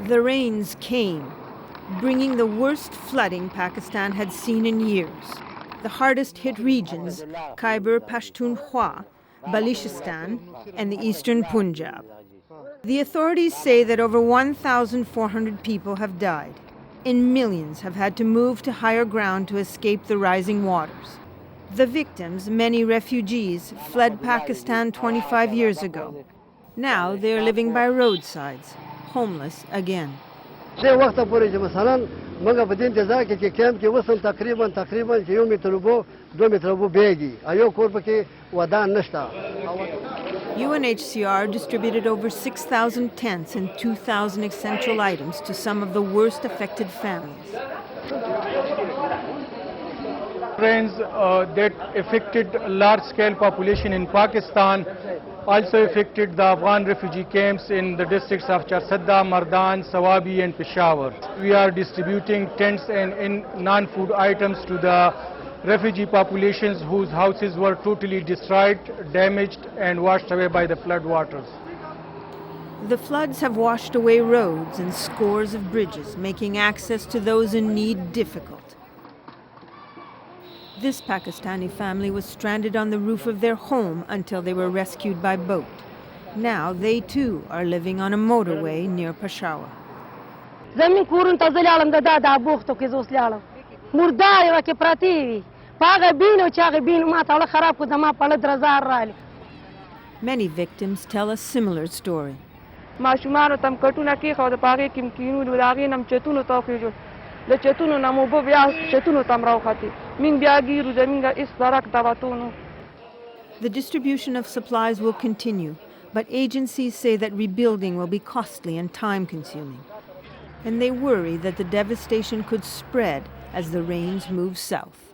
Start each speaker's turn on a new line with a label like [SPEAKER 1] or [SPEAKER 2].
[SPEAKER 1] The rains came, bringing the worst flooding Pakistan had seen in years. The hardest hit regions, Khyber Pakhtunkhwa, Balochistan, and the eastern Punjab. The authorities say that over 1,400 people have died, and millions have had to move to higher ground to escape the rising waters. The victims, many refugees, fled Pakistan 25 years ago. Now they are living by roadsides, homeless again. UNHCR distributed over 6,000 tents and 2,000 essential items to some of the worst affected families.
[SPEAKER 2] Rains that affected a large-scale population in Pakistan also affected the Afghan refugee camps in the districts of Charsadda, Mardan, Sawabi and Peshawar. We are distributing tents and non-food items to the refugee populations whose houses were totally destroyed, damaged and washed away by the flood waters.
[SPEAKER 1] The floods have washed away roads and scores of bridges, making access to those in need difficult. This Pakistani family was stranded on the roof of their home until they were rescued by boat. Now they too are living on a motorway near Peshawar. Many victims tell a similar story. The distribution of supplies will continue, but agencies say that rebuilding will be costly and time-consuming. And they worry that the devastation could spread as the rains move south.